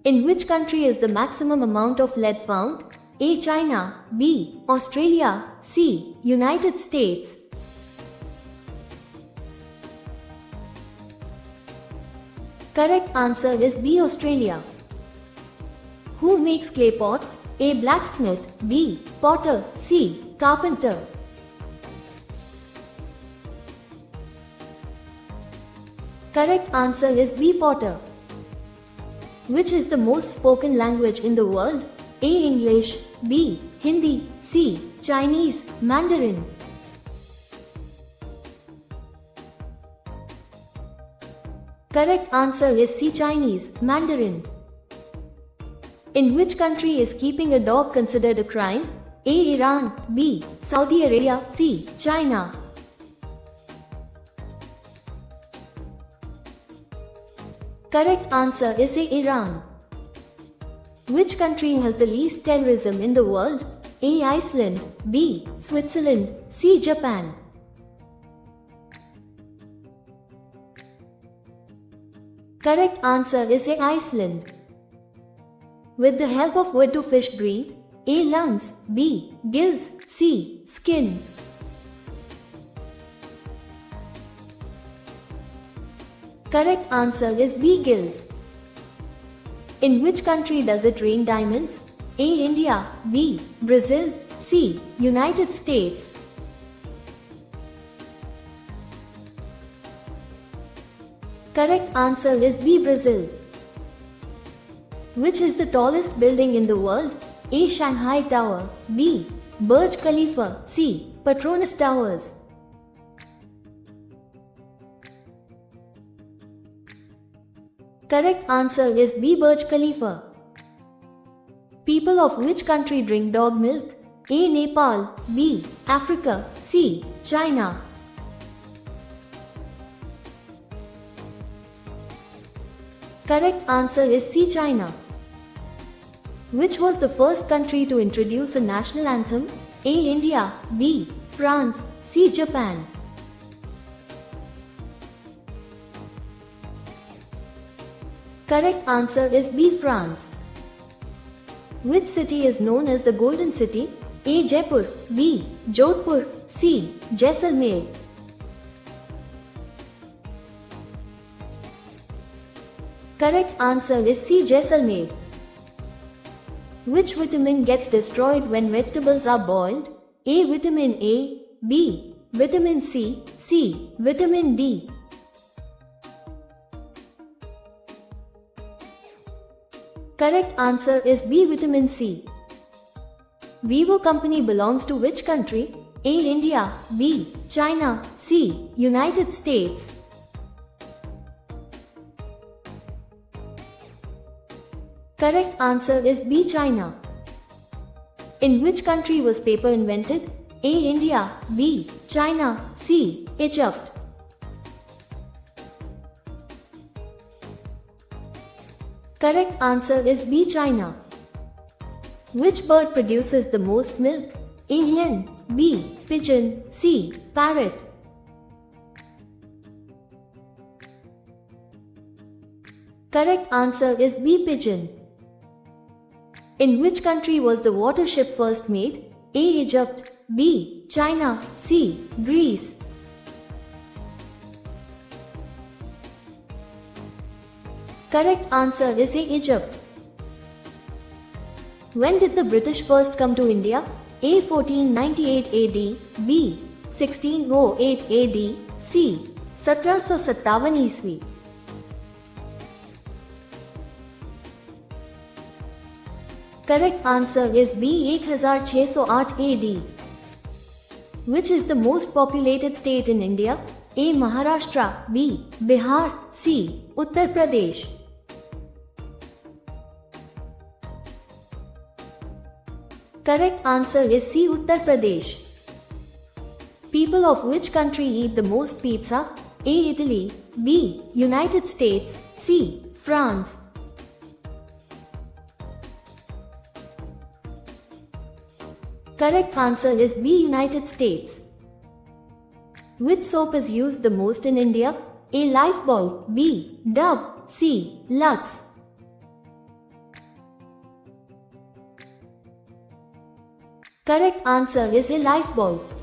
In which country is the maximum amount of lead found? A. China, B. Australia, C. United States. Correct answer is B. Australia. Who makes clay pots? A. Blacksmith, B. Potter, C. Carpenter. Correct answer is B. Potter. Which is the most spoken language in the world? A. English, B. Hindi, C. Chinese, Mandarin. Correct answer is C. Chinese, Mandarin. In which country is keeping a dog considered a crime? A. Iran, B. Saudi Arabia, C. China. Correct answer is A. Iran. Which country has the least terrorism in the world? A. Iceland, B. Switzerland, C. Japan. Correct answer is A. Iceland. With the help of what do fish breathe? A. Lungs, B. Gills, C. Skin. Correct answer is B. Gills. In which country does it rain diamonds? A. India, B. Brazil, C. United States. Correct answer is B. Brazil. Which is the tallest building in the world? A. Shanghai Tower, B. Burj Khalifa, C. Petronas Towers. Correct answer is B. Burj Khalifa. People of which country drink dog milk? A. Nepal, B. Africa, C. China. Correct answer is C. China. Which was the first country to introduce a national anthem? A. India, B. France, C. Japan. Correct answer is B. France. Which city is known as the Golden City? A. Jaipur, B. Jodhpur, C. Jaisalmer. Correct answer is C. Jaisalmer. Which vitamin gets destroyed when vegetables are boiled? A. Vitamin A, B. Vitamin C, C. Vitamin D. Correct answer is B. Vitamin C. Vivo company belongs to which country? A. India, B. China, C. United States. Correct answer is B. China. In which country was paper invented? A. India, B. China, C. Egypt. Correct answer is B. China. Which bird produces the most milk? A. Hen, B. Pigeon, C. Parrot. Correct answer is B. Pigeon. In which country was the water ship first made? A. Egypt, B. China, C. Greece. Correct answer is A. Egypt. When did the British first come to India? A. 1498 AD, B. 1608 AD, C. 1757 ईस्वी. Correct answer is B. 1608 AD. Which is the most populated state in India? A. Maharashtra, B. Bihar, C. Uttar Pradesh. Correct answer is C. Uttar Pradesh. People of which country eat the most pizza? A. Italy, B. United States, C. France. Correct answer is B. United States. Which soap is used the most in India? A. Lifebuoy, B. Dove, C. Lux. Correct answer is a lifeboat.